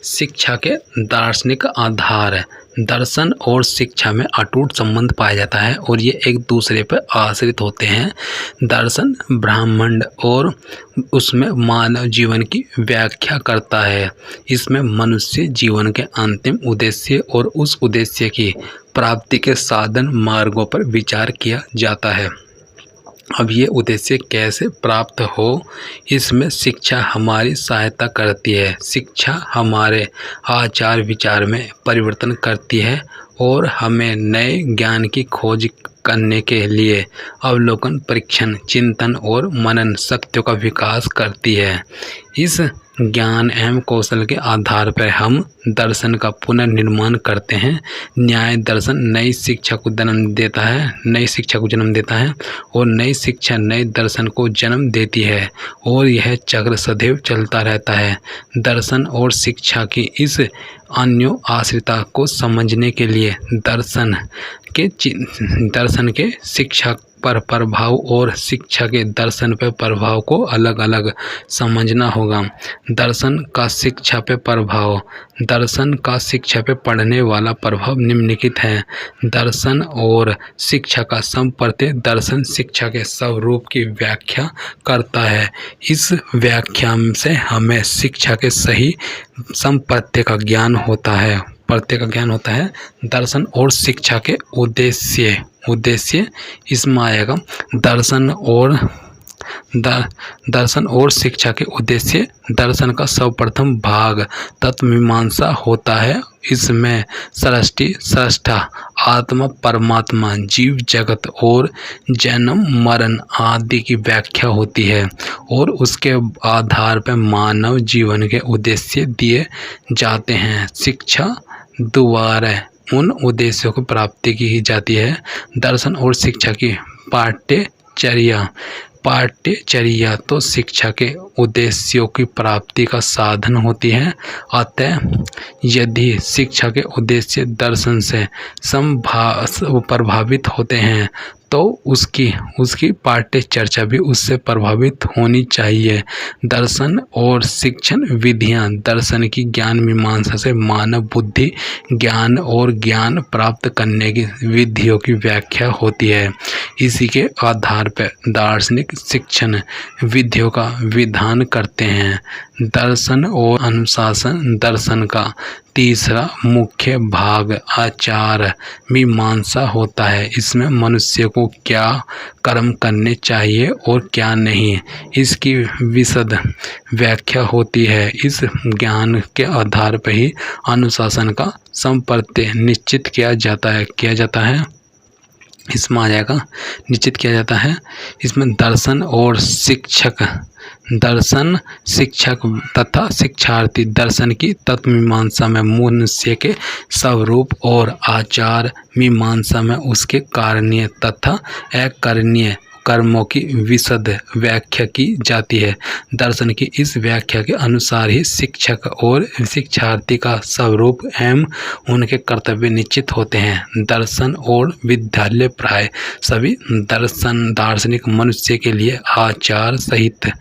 शिक्षा के दार्शनिक आधार। दर्शन और शिक्षा में अटूट संबंध पाया जाता है और ये एक दूसरे पर आश्रित होते हैं। दर्शन ब्रह्मांड और उसमें मानव जीवन की व्याख्या करता है। इसमें मनुष्य जीवन के अंतिम उद्देश्य और उस उद्देश्य की प्राप्ति के साधन मार्गों पर विचार किया जाता है। अब ये उद्देश्य कैसे प्राप्त हो, इसमें शिक्षा हमारी सहायता करती है। शिक्षा हमारे आचार विचार में परिवर्तन करती है और हमें नए ज्ञान की खोज करने के लिए अवलोकन, परीक्षण, चिंतन और मनन शक्तियों का विकास करती है। इस ज्ञान एवं कौशल के आधार पर हम दर्शन का पुनर्निर्माण करते हैं। न्याय दर्शन नई शिक्षा को जन्म देता है और नई शिक्षा नए दर्शन को जन्म देती है और यह चक्र सदैव चलता रहता है। दर्शन और शिक्षा की इस अन्यों आश्रितता को समझने के लिए दर्शन के शिक्षा पर प्रभाव और शिक्षा के दर्शन पर प्रभाव को अलग अलग समझना होगा। दर्शन का शिक्षा पे प्रभाव। दर्शन का शिक्षा पे पड़ने वाला प्रभाव निम्नलिखित है। दर्शन और शिक्षा का संप्रत्य दर्शन शिक्षा के स्वरूप की व्याख्या करता है। इस व्याख्या से हमें शिक्षा के सही संप्रत्य का ज्ञान होता है। दर्शन और शिक्षा के उद्देश्य इसमें आएगा। दर्शन और शिक्षा के उद्देश्य। दर्शन का सर्वप्रथम भाग तत्वमीमांसा होता है। इसमें सृष्टि, स्रष्टा, आत्मा, परमात्मा, जीव जगत और जन्म मरण आदि की व्याख्या होती है और उसके आधार पर मानव जीवन के उद्देश्य दिए जाते हैं। शिक्षा द्वारा उन उद्देश्यों की प्राप्ति की जाती है। दर्शन और शिक्षा की पाठ्यचर्या तो शिक्षा के उद्देश्यों की प्राप्ति का साधन होती है। अतः यदि शिक्षा के उद्देश्य दर्शन से प्रभावित होते हैं तो उसकी पाठ्यचर्या भी उससे प्रभावित होनी चाहिए। दर्शन और शिक्षण विधियां दर्शन की ज्ञान मीमांसा से मानव बुद्धि, ज्ञान और ज्ञान प्राप्त करने की विधियों की व्याख्या होती है। इसी के आधार पर दार्शनिक शिक्षण विधियों का विधान करते हैं। दर्शन और अनुशासन। दर्शन का तीसरा मुख्य भाग आचार मीमांसा होता है। इसमें मनुष्य को क्या कर्म करने चाहिए और क्या नहीं, इसकी विशद व्याख्या होती है। इस ज्ञान के आधार पर ही अनुशासन का संप्रत्य निश्चित किया जाता है। इसमें आ जाएगा निश्चित किया जाता है। इसमें दर्शन और शिक्षक तथा शिक्षार्थी दर्शन की तत्वमीमांसा में मनुष्य के स्वरूप और आचार मीमांसा में उसके कारणीय तथा अकारणीय कर्मों की विशद व्याख्या की जाती है। दर्शन की इस व्याख्या के अनुसार ही शिक्षक और शिक्षार्थी का स्वरूप एवं उनके कर्तव्य निश्चित होते हैं। दर्शन और विद्यालय प्राय सभी दार्शनिक मनुष्य के लिए आचार सहित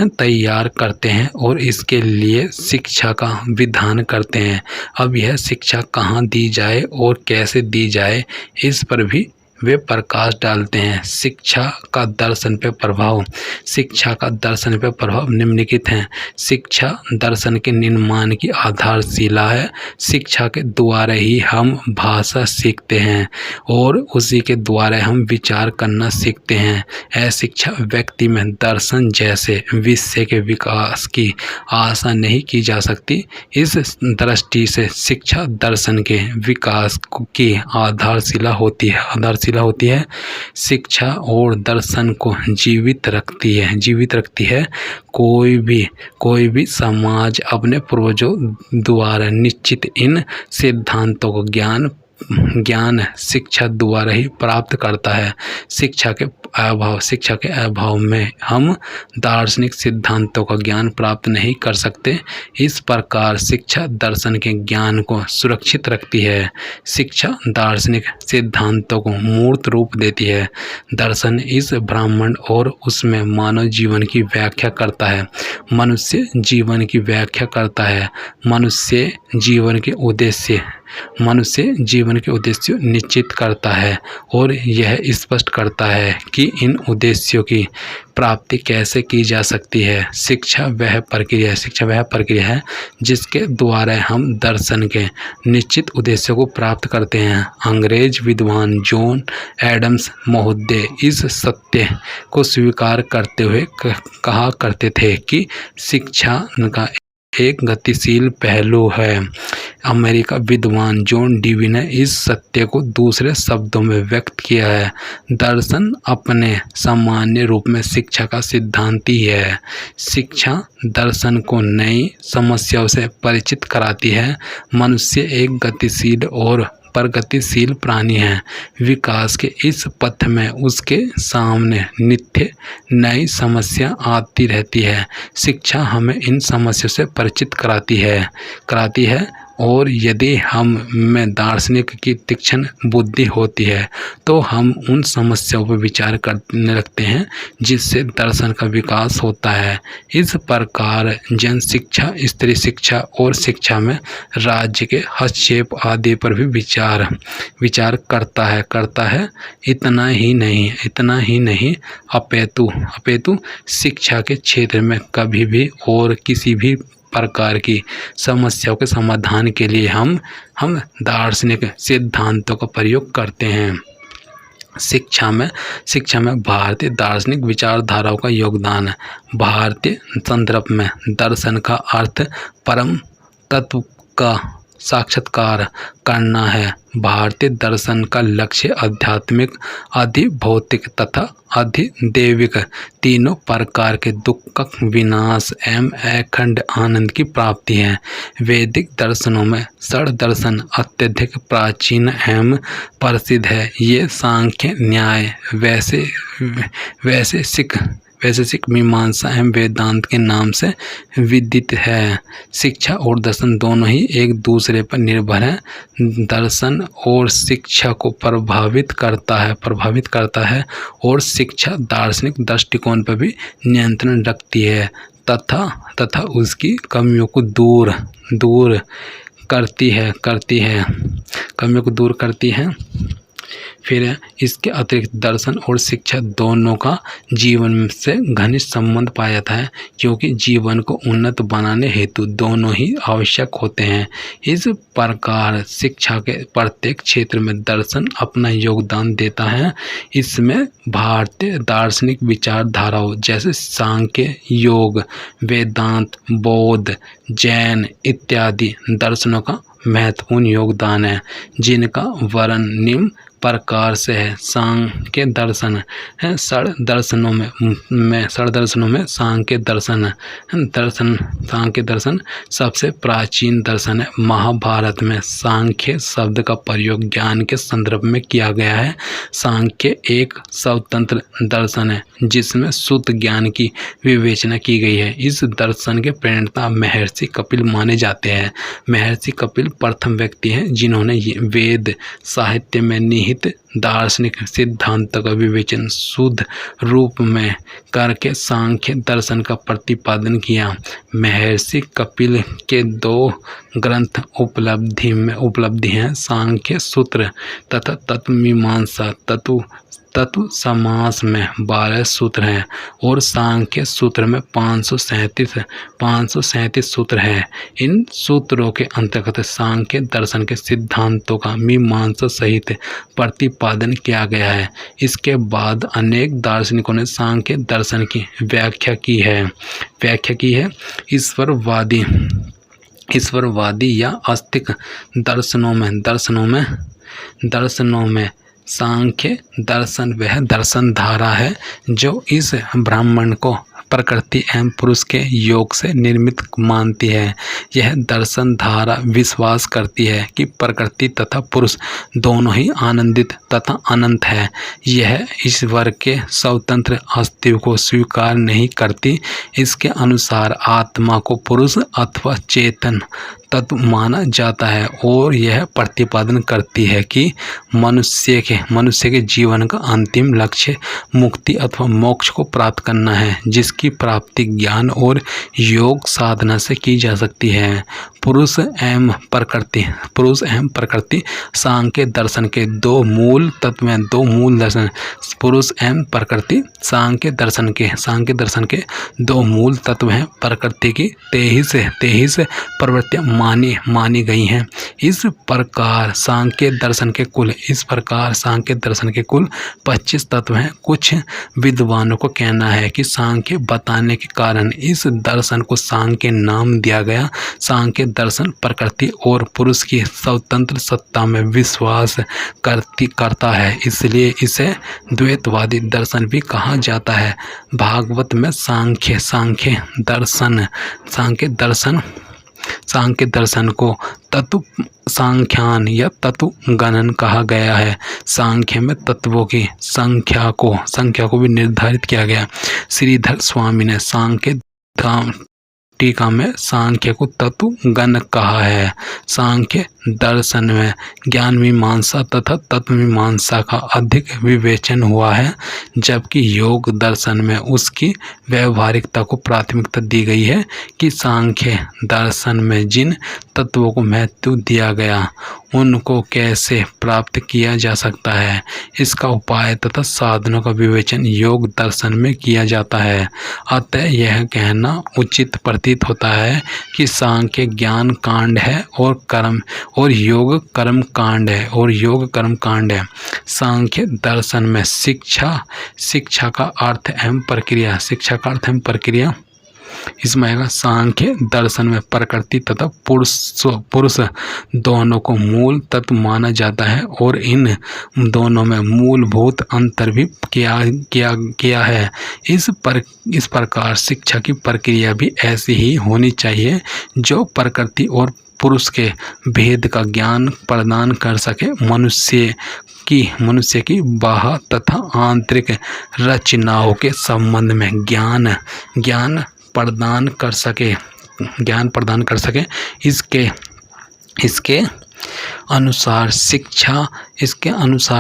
तैयार करते हैं और इसके लिए शिक्षा का विधान करते हैं। अब यह शिक्षा कहाँ दी जाए और कैसे दी जाए, इस पर भी वे प्रकाश डालते हैं। शिक्षा का दर्शन पे प्रभाव। शिक्षा का दर्शन पे प्रभाव निम्नलिखित हैं। शिक्षा दर्शन के निर्माण की आधारशिला है। शिक्षा के द्वारा ही हम भाषा सीखते हैं और उसी के द्वारा हम विचार करना सीखते हैं। शिक्षा व्यक्ति में दर्शन जैसे विषय के विकास की आशा नहीं की जा सकती। इस दृष्टि से शिक्षा दर्शन के विकास की आधारशिला होती है। शिक्षा और दर्शन को जीवित रखती है। कोई भी समाज अपने पूर्वजों द्वारा निश्चित इन सिद्धांतों को ज्ञान ज्ञान शिक्षा द्वारा ही प्राप्त करता है। शिक्षा के अभाव में हम दार्शनिक सिद्धांतों का ज्ञान प्राप्त नहीं कर सकते। इस प्रकार शिक्षा दर्शन के ज्ञान को सुरक्षित रखती है। शिक्षा दार्शनिक सिद्धांतों को मूर्त रूप देती है। दर्शन इस ब्रह्मांड और उसमें मानव जीवन की व्याख्या करता है, मनुष्य जीवन की व्याख्या करता है, मनुष्य जीवन के उद्देश्य निश्चित करता है और यह स्पष्ट करता है कि इन उद्देश्यों की प्राप्ति कैसे की जा सकती है। शिक्षा वह प्रक्रिया है जिसके द्वारा हम दर्शन के निश्चित उद्देश्यों को प्राप्त करते हैं। अंग्रेज विद्वान जॉन एडम्स महोदय इस सत्य को स्वीकार करते हुए कहा करते थे कि शिक्षा का एक गतिशील पहलू है। अमेरिका विद्वान जॉन डीवी ने इस सत्य को दूसरे शब्दों में व्यक्त किया है। दर्शन अपने सामान्य रूप में शिक्षा का सिद्धांत ही है। शिक्षा दर्शन को नई समस्याओं से परिचित कराती है। मनुष्य एक गतिशील और प्रगतिशील प्राणी है। विकास के इस पथ में उसके सामने नित्य नई समस्या आती रहती है। शिक्षा हमें इन समस्याओं से परिचित कराती है और यदि हम में दार्शनिक की तीक्ष्ण बुद्धि होती है तो हम उन समस्याओं पर विचार करने लगते हैं जिससे दर्शन का विकास होता है। इस प्रकार जन शिक्षा, स्त्री शिक्षा और शिक्षा में राज्य के हस्तक्षेप आदि पर भी विचार करता है। इतना ही नहीं अपितु शिक्षा के क्षेत्र में कभी भी और किसी भी प्रकार की समस्याओं के समाधान के लिए हम दार्शनिक सिद्धांतों का प्रयोग करते हैं। शिक्षा में भारतीय दार्शनिक विचारधाराओं का योगदान है। भारतीय संदर्भ में दर्शन का अर्थ परम तत्व का साक्षात्कार करना है। भारतीय दर्शन का लक्ष्य आध्यात्मिक, अधिभौतिक तथा अधिदैविक तीनों प्रकार के दुख का विनाश एवं अखंड आनंद की प्राप्ति है। वैदिक दर्शनों में षड दर्शन अत्यधिक प्राचीन एवं प्रसिद्ध है। ये सांख्य, न्याय, वैशेषिक मीमांसा एवं वेदांत के नाम से विदित है। शिक्षा और दर्शन दोनों ही एक दूसरे पर निर्भर हैं। दर्शन और शिक्षा को प्रभावित करता है और शिक्षा दार्शनिक दृष्टिकोण पर भी नियंत्रण रखती है तथा उसकी कमियों को दूर करती है। फिर इसके अतिरिक्त दर्शन और शिक्षा दोनों का जीवन से घनिष्ठ संबंध पाया जाता है, क्योंकि जीवन को उन्नत बनाने हेतु दोनों ही आवश्यक होते हैं। इस प्रकार शिक्षा के प्रत्येक क्षेत्र में दर्शन अपना योगदान देता है। इसमें भारतीय दार्शनिक विचारधाराओं जैसे सांख्य, योग, वेदांत, बौद्ध, जैन इत्यादि दर्शनों का महत्वपूर्ण योगदान है, जिनका वर्णन निम्न प्रकार से है। सांख्य दर्शन है। षड दर्शनों में सांख्य दर्शन सबसे प्राचीन दर्शन है। महाभारत में सांख्य शब्द का प्रयोग ज्ञान के संदर्भ में किया गया है। सांख्य एक स्वतंत्र दर्शन है जिसमें शुद्ध ज्ञान की विवेचना की गई है। इस दर्शन के प्रणेता महर्षि कपिल माने जाते हैं। महर्षि कपिल प्रथम व्यक्ति हैं जिन्होंने वेद साहित्य में निहित दार्शनिक सिद्धांतों का विवेचन शुद्ध रूप में करके सांख्य दर्शन का प्रतिपादन किया। महर्षि कपिल के 2 ग्रंथ उपलब्धि हैं, सांख्य सूत्र तथा तत्वमीमांसा। तत्व समास में 12 सूत्र हैं और सांख्य सूत्र में 537 सूत्र हैं। इन सूत्रों के अंतर्गत सांख्य दर्शन के सिद्धांतों का मीमांसा सहित प्रतिपादन किया गया है। इसके बाद अनेक दार्शनिकों ने सांख्य दर्शन की व्याख्या की है। ईश्वरवादी या आस्तिक दर्शनों में सांख्य दर्शन वह दर्शन धारा है जो इस ब्रह्मांड को प्रकृति प्रकृति एवं पुरुष के योग से निर्मित मानती है। यह दर्शन धारा विश्वास करती है कि प्रकृति तथा पुरुष दोनों ही आनंदित तथा अनंत है। यह ईश्वर के स्वतंत्र अस्तित्व को स्वीकार नहीं करती। इसके अनुसार आत्मा को पुरुष अथवा चेतन तत्व माना जाता है और यह प्रतिपादन करती है कि मनुष्य के जीवन का अंतिम लक्ष्य मुक्ति अथवा मोक्ष को प्राप्त करना है, जिसकी प्राप्ति ज्ञान और योग साधना से की जा सकती है। पुरुष एवं प्रकृति सांख्य दर्शन के दो मूल तत्व हैं। दो मूल दर्शन पुरुष एवं प्रकृति सांख्य दर्शन के दो मूल तत्व हैं। प्रकृति की 23 प्रवृत्तियां मानी गई हैं। इस प्रकार सांख्य दर्शन के कुल 25 तत्व हैं। कुछ विद्वानों को कहना है कि सांख्य बताने के कारण इस दर्शन को सांख्य नाम दिया गया। सांख्य दर्शन प्रकृति और पुरुष की स्वतंत्र सत्ता में विश्वास करता है, इसलिए इसे द्वैतवादी दर्शन भी कहा जाता है। भागवत में सांख्य दर्शन को तत्व सांख्यान या तत्व गणन कहा गया है। सांख्य में तत्वों की संख्या को भी निर्धारित किया गया। श्रीधर स्वामी ने सांख्य टीका में सांख्य को तत्व गण कहा है। सांख्य दर्शन में ज्ञान मीमांसा तथा तत्व मीमांसा का अधिक विवेचन हुआ है, जबकि योग दर्शन में उसकी व्यवहारिकता को प्राथमिकता दी गई है कि सांख्य दर्शन में जिन तत्वों को महत्व दिया गया उनको कैसे प्राप्त किया जा सकता है, इसका उपाय तथा साधनों का विवेचन योग दर्शन में किया जाता है। अतः यह कहना उचित प्रतीत होता है कि सांख्य ज्ञान कांड है और योग कर्म कांड है। सांख्य दर्शन में शिक्षा का अर्थ एवं प्रक्रिया इसमें आएगा। सांख्य दर्शन में प्रकृति तथा पुरुष दोनों को मूल तत्व माना जाता है और इन दोनों में मूलभूत अंतर भी किया है। इस प्रकार शिक्षा की प्रक्रिया भी ऐसी ही होनी चाहिए जो प्रकृति और पुरुष के भेद का ज्ञान प्रदान कर सके। मनुष्य की बाह्य तथा आंतरिक रचनाओं के संबंध में ज्ञान प्रदान कर सके। इसके अनुसार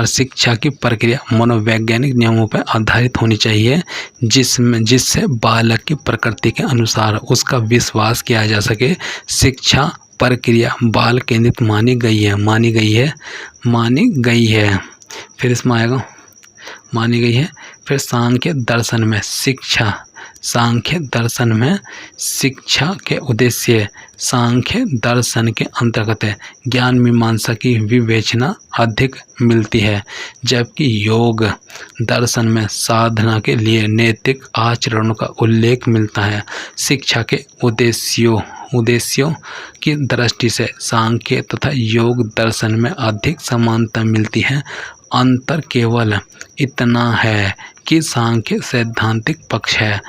शिक्षा की प्रक्रिया मनोवैज्ञानिक नियमों पर आधारित होनी चाहिए, जिससे बालक की प्रकृति के अनुसार उसका विश्वास किया जा सके। शिक्षा प्रक्रिया बाल केंद्रित मानी गई है। फिर इसमें आएगा मानी गई है। फिर सांख्य दर्शन में शिक्षा के उद्देश्य सांख्य दर्शन के अंतर्गत ज्ञान मीमांसा की विवेचना अधिक मिलती है, जबकि योग दर्शन में साधना के लिए नैतिक आचरणों का उल्लेख मिलता है। शिक्षा के उद्देश्यों की दृष्टि से सांख्य तथा योग दर्शन में अधिक समानता मिलती है। अंतर केवल इतना है कि सांख्य सैद्धांतिक पक्ष है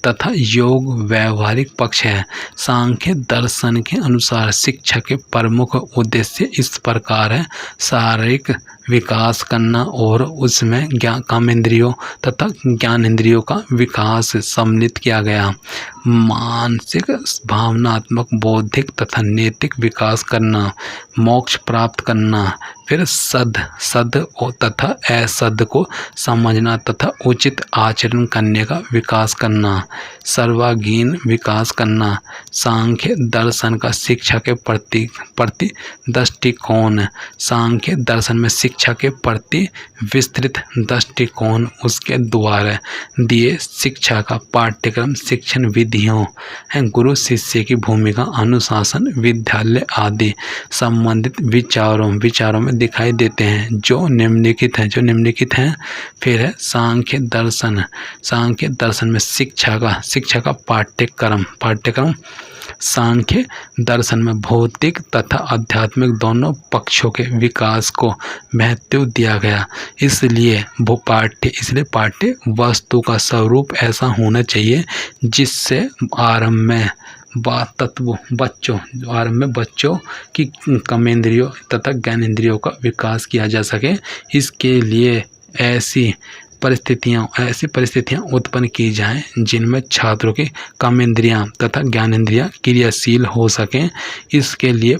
तथा योग व्यवहारिक पक्ष है। सांख्य दर्शन के अनुसार शिक्षा के प्रमुख उद्देश्य इस प्रकार है: शारीरिक विकास करना और उसमें कामेंद्रियों तथा ज्ञानेंद्रियों का विकास सम्मिलित किया गया। मानसिक, भावनात्मक, बौद्धिक तथा नैतिक विकास करना, मोक्ष प्राप्त करना। फिर सद तथा असद को समझना तथा उचित आचरण करने का विकास करना, सर्वांगीण विकास करना। सांख्य दर्शन का शिक्षा के प्रति दृष्टिकोण। सांख्य दर्शन में शिक्षा के प्रति विस्तृत दृष्टिकोण उसके द्वारा दिए शिक्षा का पाठ्यक्रम, शिक्षण विधियों, गुरु शिष्य की भूमिका, अनुशासन, विद्यालय आदि संबंधित विचारों में दिखाई देते हैं जो निम्नलिखित हैं। फिर है सांख्य दर्शन में शिक्षा का पाठ्यक्रम सांख्य दर्शन में भौतिक तथा आध्यात्मिक दोनों पक्षों के विकास को महत्व दिया गया। इसलिए पाठ्य वस्तु का स्वरूप ऐसा होना चाहिए जिससे आरंभ में बच्चों की कर्मेंद्रियों तथा ज्ञानेंद्रियों का विकास किया जा सके। इसके लिए ऐसी परिस्थितियाँ उत्पन्न की जाएं जिनमें छात्रों की कर्मेंद्रियाँ तथा ज्ञानेंद्रियाँ क्रियाशील हो सकें। इसके लिए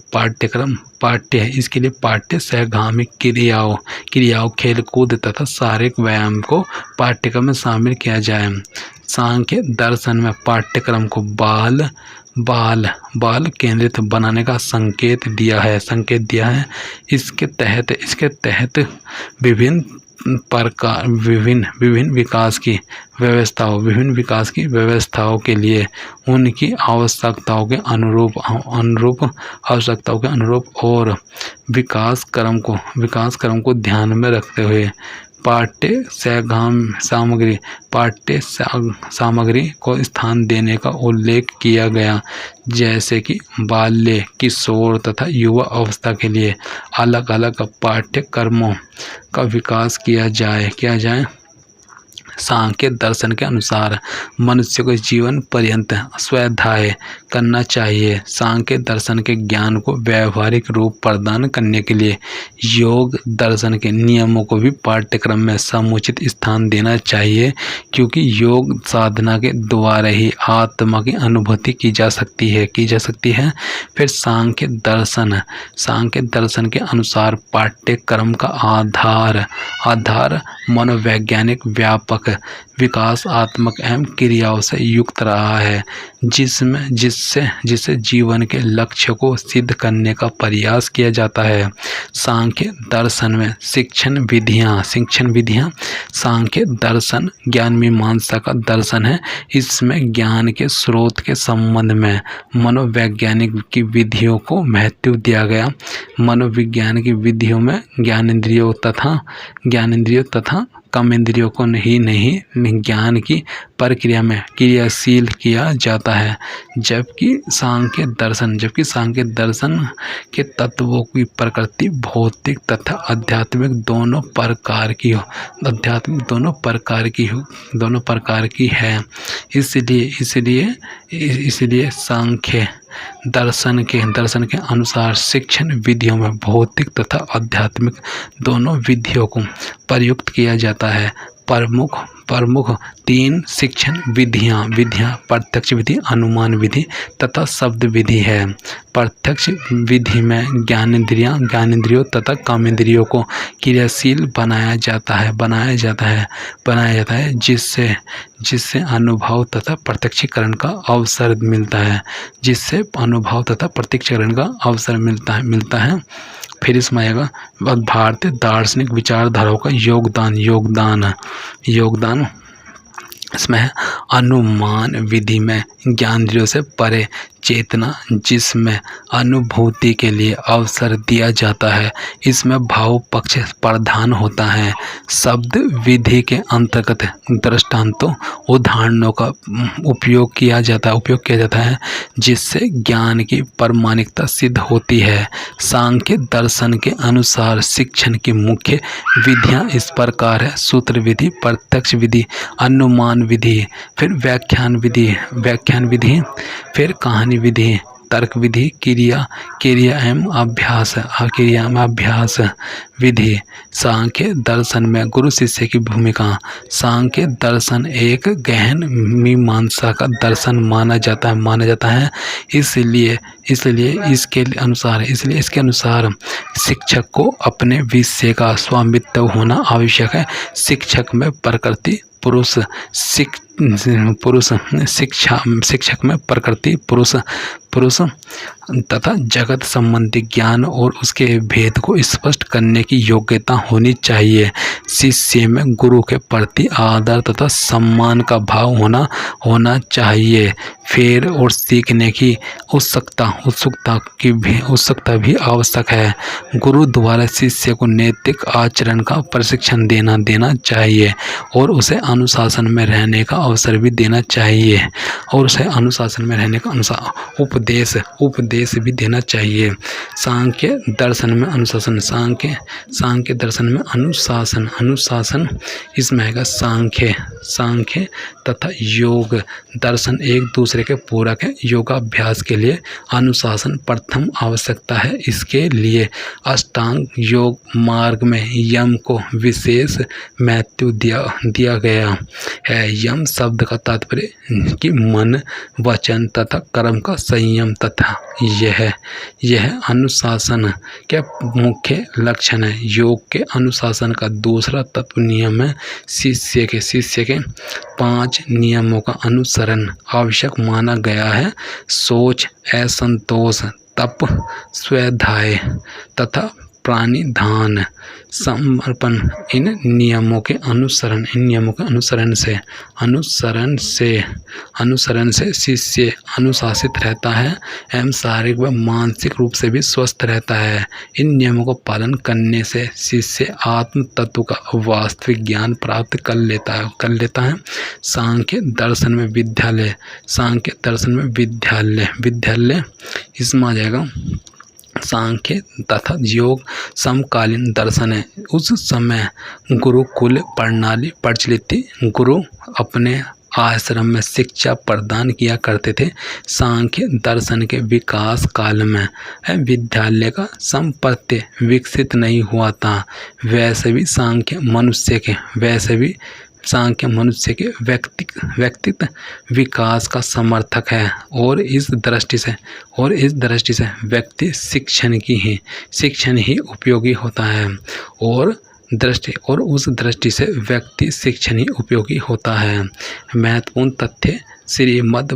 पाठ्य सहगामी क्रियाओं खेलकूद तथा शारीरिक व्यायाम को पाठ्यक्रम में शामिल किया जाए। सांख्य दर्शन में पाठ्यक्रम को बाल केंद्रित बनाने का संकेत दिया है। इसके तहत विभिन्न विकास की व्यवस्थाओं के लिए उनकी आवश्यकताओं के अनुरूप और विकास क्रम को ध्यान में रखते हुए पाठ्य सामग्री को स्थान देने का उल्लेख किया गया, जैसे कि बाल्य, किशोर तथा युवा अवस्था के लिए अलग अलग पाठ्यक्रमों का विकास किया जाए। सांख्य दर्शन के अनुसार मनुष्य को जीवन पर्यंत स्वाध्याय करना चाहिए। सांख्य दर्शन के ज्ञान को व्यावहारिक रूप प्रदान करने के लिए योग दर्शन के नियमों को भी पाठ्यक्रम में समुचित स्थान देना चाहिए, क्योंकि योग साधना के द्वारा ही आत्मा की अनुभूति की जा सकती है। फिर सांख्य दर्शन के अनुसार पाठ्यक्रम का आधार मनोवैज्ञानिक व्यापक विकासात्मक एवं क्रियाओं से युक्त रहा है, जिससे जीवन के लक्ष्य को सिद्ध करने का प्रयास किया जाता है। सांख्य दर्शन में शिक्षण विधियाँ सांख्य दर्शन ज्ञान मीमांसा का दर्शन है। इसमें ज्ञान के स्रोत के संबंध में मनोवैज्ञानिक की विधियों को महत्व दिया गया। मनोविज्ञान की विधियों में ज्ञानेंद्रियों तथा कर्मेंद्रियों को नहीं ज्ञान की प्रक्रिया में क्रियाशील किया जाता है, जबकि सांख्य दर्शन के तत्वों की प्रकृति भौतिक तथा आध्यात्मिक दोनों प्रकार की है। इसलिए सांख्य दर्शन के अनुसार शिक्षण विधियों में भौतिक तथा आध्यात्मिक दोनों विधियों को प्रयुक्त किया जाता है। प्रमुख 3 शिक्षण विधियाँ प्रत्यक्ष विधि, अनुमान विधि तथा शब्द विधि है। प्रत्यक्ष विधि में ज्ञानेंद्रियों तथा कर्मेंद्रियों को क्रियाशील बनाया जाता है, जिससे अनुभव तथा प्रत्यक्षीकरण का अवसर मिलता है। फिर इसमें आएगा भारतीय दार्शनिक विचारधाराओं का योगदान इसमें है। अनुमान विधि में ज्ञानेंद्रियों से परे चेतना, जिसमें अनुभूति के लिए अवसर दिया जाता है, इसमें भाव पक्ष प्रधान होता है। शब्द विधि के अंतर्गत दृष्टांतों उदाहरणों का उपयोग किया जाता है, जिससे ज्ञान की प्रामाणिकता सिद्ध होती है। सांख्य दर्शन के अनुसार शिक्षण की मुख्य विधियाँ इस प्रकार है: सूत्र विधि, प्रत्यक्ष विधि, अनुमान विधि, फिर व्याख्यान विधि, फिर कहानी विधि, तर्क विधि, क्रिया एवं अभ्यास विधि। सांख्य दर्शन में गुरु शिष्य की भूमिका। सांख्य दर्शन एक गहन मीमांसा का दर्शन माना जाता है। इसलिए इसके अनुसार शिक्षक को अपने विषय का स्वामित्व होना आवश्यक है। शिक्षक में प्रकृति पुरुष शिक्षक में प्रकृति पुरुष तथा जगत संबंधी ज्ञान और उसके भेद को स्पष्ट करने की योग्यता होनी चाहिए। शिष्य में गुरु के प्रति आदर तथा सम्मान का भाव होना चाहिए। फिर और सीखने की उत्सुकता भी आवश्यक है। गुरु द्वारा शिष्य को नैतिक आचरण का प्रशिक्षण देना चाहिए और उसे अनुशासन में रहने का अवसर भी देना चाहिए और उसे अनुशासन में रहने का उपदेश भी देना चाहिए। सांख्य दर्शन में अनुशासन, सांख्य दर्शन में अनुशासन इसमें आएगा सांख्य तथा योग दर्शन एक दूसरे के पूरक है। योगाभ्यास के लिए अनुशासन प्रथम आवश्यकता है। इसके लिए अष्टांग योग मार्ग में यम को विशेष महत्व दिया गया है। यम शब्द का तात्पर्य कि मन, वचन तथा कर्म का संयम तथा यह अनुशासन के मुख्य लक्षण है। योग के अनुशासन का दूसरा तत्व नियम है। शिष्य के 5 नियमों का अनुसरण आवश्यक माना गया है। शौच, असंतोष, तप, स्वाध्याय तथा प्राणिधान, समर्पण। इन नियमों के अनुसरण से शिष्य अनुशासित रहता है एवं शारीरिक व मानसिक रूप से भी स्वस्थ रहता है। इन नियमों का पालन करने से शिष्य आत्म तत्व का वास्तविक ज्ञान प्राप्त कर लेता है। सांख्य दर्शन में विद्यालय इसमें आ जाएगा। सांख्य तथा योग समकालीन दर्शन है। उस समय गुरुकुल प्रणाली प्रचलित थी। गुरु अपने आश्रम में शिक्षा प्रदान किया करते थे। सांख्य दर्शन के विकास काल में विद्यालय का संप्रत्य विकसित नहीं हुआ था। वैसे भी सांख्य मनुष्य के व्यक्तित्व विकास का समर्थक है और इस दृष्टि से व्यक्ति शिक्षण ही उपयोगी होता है और उस दृष्टि से व्यक्ति शिक्षण ही उपयोगी होता है। महत्वपूर्ण तथ्य श्रीमद्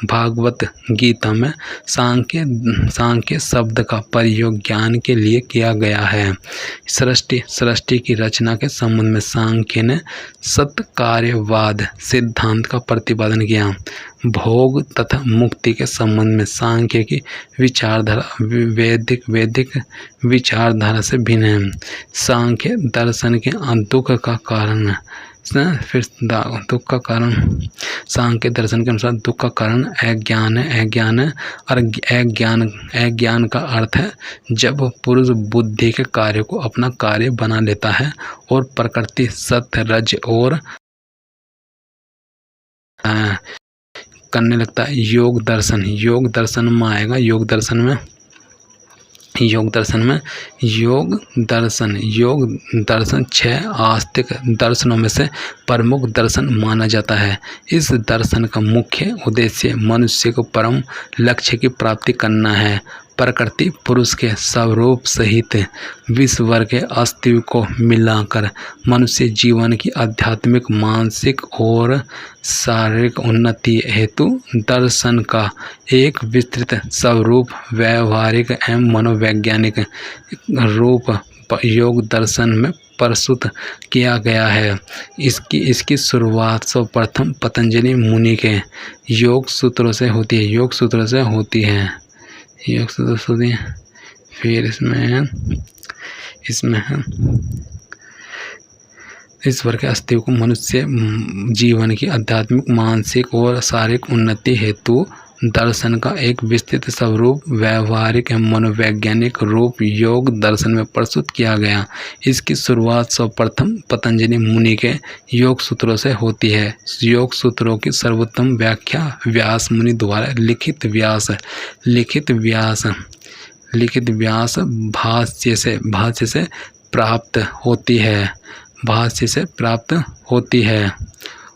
भागवत गीता में सांख्य शब्द का प्रयोग ज्ञान के लिए किया गया है। सृष्टि की रचना के संबंध में सांख्य ने सत्कार्यवाद सिद्धांत का प्रतिपादन किया। भोग तथा मुक्ति के संबंध में सांख्य की विचारधारा वैदिक विचारधारा से भिन्न है। सांख्य दर्शन के दुख का कारण सांख्य दर्शन के अनुसार दुख का कारण अज्ञान है। और अज्ञान का अर्थ है जब पुरुष बुद्धि के कार्य को अपना कार्य बना लेता है और प्रकृति सत्य रज और करने लगता है। योग दर्शन में आएगा। योग दर्शन 6 आस्तिक दर्शनों में से प्रमुख दर्शन माना जाता है। इस दर्शन का मुख्य उद्देश्य मनुष्य को परम लक्ष्य की प्राप्ति करना है। प्रकृति पुरुष के स्वरूप सहित विश्व के अस्तित्व को मिलाकर मनुष्य जीवन की आध्यात्मिक, मानसिक और शारीरिक उन्नति हेतु दर्शन का एक विस्तृत स्वरूप व्यवहारिक एवं मनोवैज्ञानिक रूप योग दर्शन में प्रस्तुत किया गया है। इसकी शुरुआत सर्वप्रथम पतंजलि मुनि के योग सूत्रों से होती है। फिर इसमें ईश्वर के अस्तित्व को मनुष्य जीवन की आध्यात्मिक, मानसिक और शारीरिक उन्नति हेतु दर्शन का एक विस्तृत स्वरूप व्यवहारिक एवं मनोवैज्ञानिक रूप योग दर्शन में प्रस्तुत किया गया। इसकी शुरुआत सर्वप्रथम पतंजलि मुनि के योग सूत्रों से होती है। योग सूत्रों की सर्वोत्तम व्याख्या व्यास मुनि द्वारा लिखित व्यास भाष्य से प्राप्त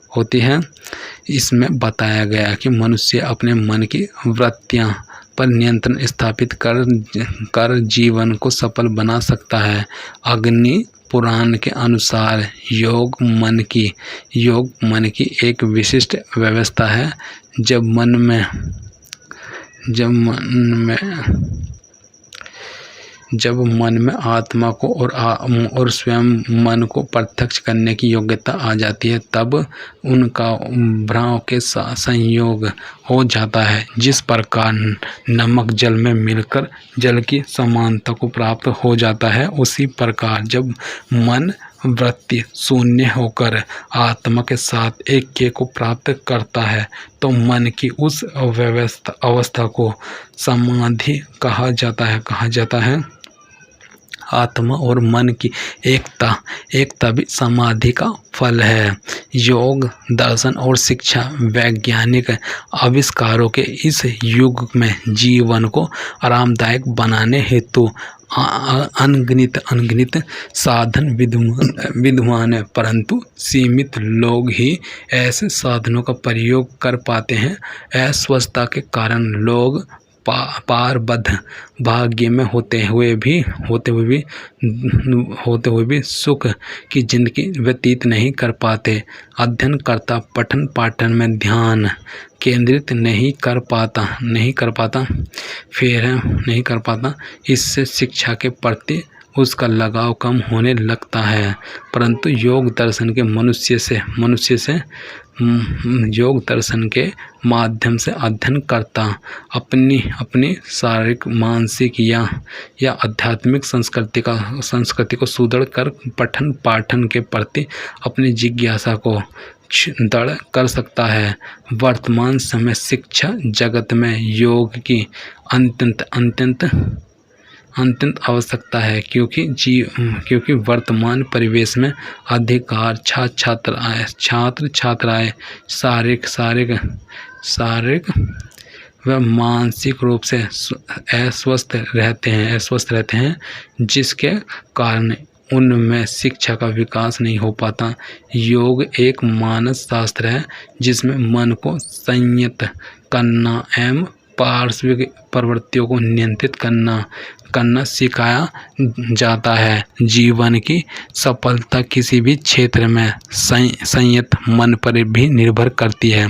होती है। इसमें बताया गया कि मनुष्य अपने मन की वृत्तियां पर नियंत्रण स्थापित कर जीवन को सफल बना सकता है। अग्नि पुराण के अनुसार योग मन की एक विशिष्ट व्यवस्था है। जब मन में आत्मा को और स्वयं मन को प्रत्यक्ष करने की योग्यता आ जाती है, तब उनका भ्राव के संयोग हो जाता है। जिस प्रकार नमक जल में मिलकर जल की समानता को प्राप्त हो जाता है, उसी प्रकार जब मन वृत्ति शून्य होकर आत्मा के साथ ऐक्य को प्राप्त करता है तो मन की उस अवस्था को समाधि कहा जाता है। आत्मा और मन की एकता भी समाधि का फल है। योग दर्शन और शिक्षा वैज्ञानिक आविष्कारों के इस युग में जीवन को आरामदायक बनाने हेतु अनगिनत साधन विद्यमान है, परंतु सीमित लोग ही ऐसे साधनों का प्रयोग कर पाते हैं। अस्वस्थता के कारण लोग पारबद्ध भाग्य में होते हुए भी सुख की जिंदगी व्यतीत नहीं कर पाते। अध्ययन करता पठन पाठन में ध्यान केंद्रित नहीं कर पाता। इससे शिक्षा के प्रति उसका लगाव कम होने लगता है। परंतु योग दर्शन के माध्यम से अध्ययन करता अपनी शारीरिक मानसिक या आध्यात्मिक संस्कृति को सुदृढ़ कर पठन पाठन के प्रति अपनी जिज्ञासा को दृढ़ कर सकता है। वर्तमान समय शिक्षा जगत में योग की अत्यंत आवश्यकता है, क्योंकि वर्तमान परिवेश में अधिकार छात्र छात्राएं शारीरिक व मानसिक रूप से अस्वस्थ रहते हैं, जिसके कारण उनमें शिक्षा का विकास नहीं हो पाता। योग एक मानस शास्त्र है जिसमें मन को संयत करना एवं पार्श्विक प्रवृत्तियों को नियंत्रित करना सिखाया जाता है। जीवन की सफलता किसी भी क्षेत्र में संयत मन पर भी निर्भर करती है।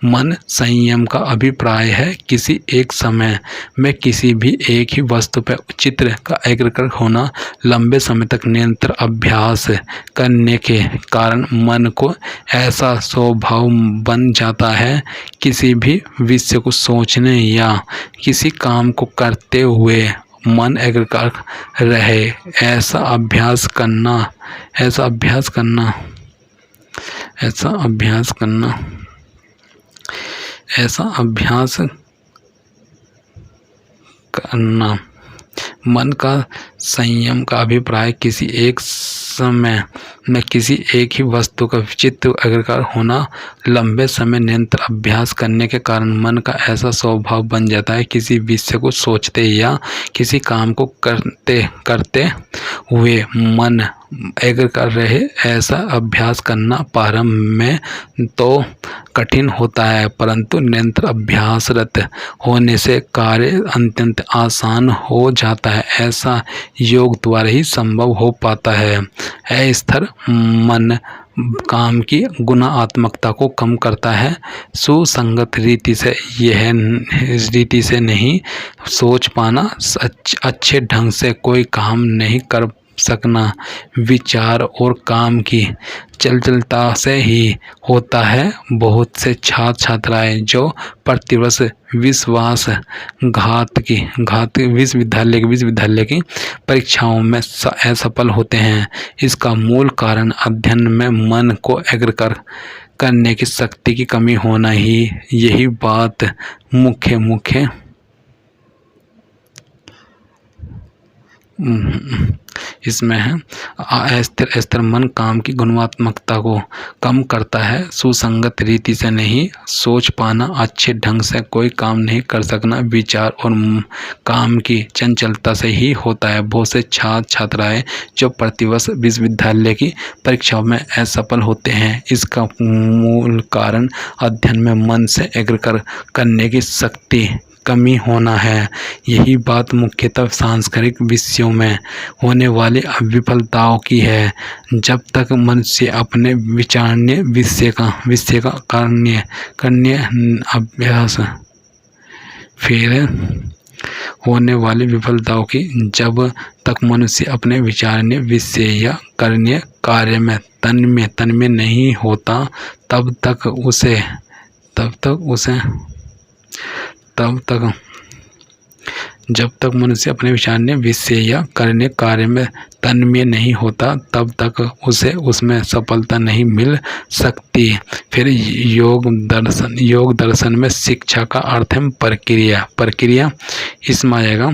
मन संयम का अभिप्राय है किसी एक समय में किसी भी एक ही वस्तु पर चित्र का एकाग्र होना। लंबे समय तक निरंतर अभ्यास करने के कारण मन को ऐसा स्वभाव बन जाता है किसी भी विषय को सोचने या किसी काम को करते हुए मन एकाग्र रहे। ऐसा अभ्यास करना। मन का संयम का अभिप्राय किसी एक समय में किसी एक ही वस्तु का चित्त एकाग्र होना। लंबे समय निरंतर अभ्यास करने के कारण मन का ऐसा स्वभाव बन जाता है किसी विषय को सोचते या किसी काम को करते हुए मन एकाग्र रहे। ऐसा अभ्यास करना प्रारंभ में तो कठिन होता है, परंतु निरंतर अभ्यासरत होने से कार्य अत्यंत आसान हो जाता है। ऐसा योग द्वारा ही संभव हो पाता है। अस्थिर मन काम की गुणात्मकता को कम करता है। सुसंगत रीति से नहीं सोच पाना, अच्छे ढंग से कोई काम नहीं कर सकना, विचार और काम की चंचलता से ही होता है। बहुत से छात्र छात्राएं जो प्रतिवर्ष विश्वविद्यालय की परीक्षाओं में असफल होते हैं। इसका मूल कारण अध्ययन में मन को एकाग्र करने की शक्ति की कमी होना ही यही बात मुख्य इसमें है। अस्थिर मन काम की गुणात्मकता को कम करता है। सुसंगत रीति से नहीं सोच पाना, अच्छे ढंग से कोई काम नहीं कर सकना, विचार और काम की चंचलता से ही होता है। बहुत से छात्र छात्राएं जो प्रतिवर्ष विश्वविद्यालय की परीक्षाओं में असफल होते हैं। इसका मूल कारण अध्ययन में मन से एकाग्र करने की शक्ति कमी होना है। यही बात मुख्यतः सांस्कृतिक विषयों में होने वाली विफलताओं की है। जब तक मनुष्य अपने विचारणीय विषय का करने अभ्यास फिर होने वाली विफलताओं की जब तक मनुष्य अपने विचारणीय विषय या करने कार्य में तन्मय नहीं होता, तब तक जब तक मनुष्य अपने विचारने विषय या करने कार्य में तन्मय नहीं होता तब तक उसे उसमें सफलता नहीं मिल सकती। फिर योग दर्शन में शिक्षा का अर्थ है प्रक्रिया इसमें आएगा।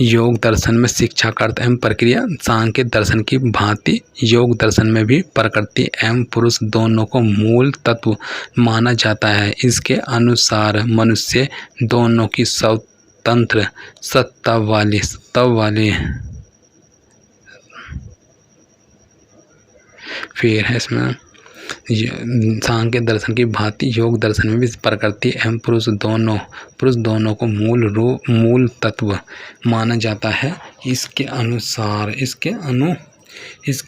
योग दर्शन में शिक्षा का अर्थ एवं प्रक्रिया सांख्य दर्शन की भांति योग दर्शन में भी प्रकृति एवं पुरुष दोनों को मूल तत्व माना जाता है। इसके अनुसार मनुष्य दोनों की स्वतंत्र सत्ता वाली फिर है इसमें सांख्य दर्शन की भांति योग दर्शन में भी प्रकृति एवं पुरुष दोनों को मूल तत्व माना जाता है। इसके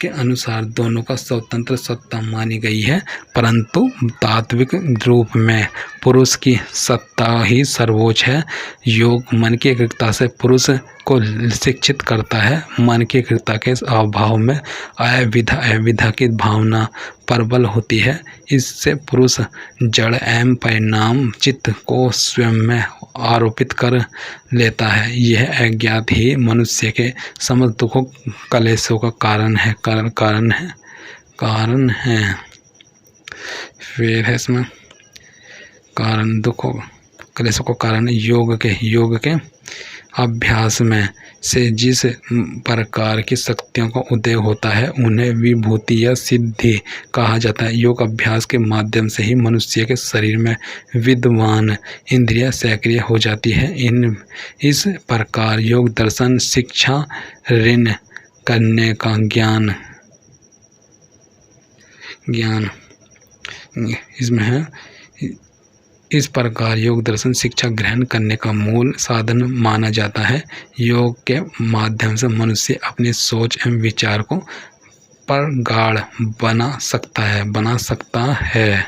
अनुसार दोनों का स्वतंत्र सत्ता मानी गई है, परंतु तात्विक रूप में पुरुष की सत्ता ही सर्वोच्च है। योग मन की एकाग्रता से पुरुष को शिक्षित करता है। मन की एकाग्रता के अभाव में अविद्या की भावना प्रबल होती है। इससे पुरुष जड़ एवं परिणाम चित्त को स्वयं में आरोपित कर लेता है। यह अज्ञात ही मनुष्य के समस्त दुखों कलेशों का कारण है। फिर है इसमें कारण दुखों कलेशों का कारण योग के अभ्यास में से जिस प्रकार की शक्तियों का उदय होता है उन्हें विभूति या सिद्धि कहा जाता है। योग अभ्यास के माध्यम से ही मनुष्य के शरीर में विद्यमान इंद्रियां सक्रिय हो जाती है। इस प्रकार योग दर्शन शिक्षा ऋण करने का ज्ञान इसमें है। इस प्रकार योग दर्शन शिक्षा ग्रहण करने का मूल साधन माना जाता है। योग के माध्यम से मनुष्य अपनी सोच एवं विचार को प्रगाढ़ बना सकता है।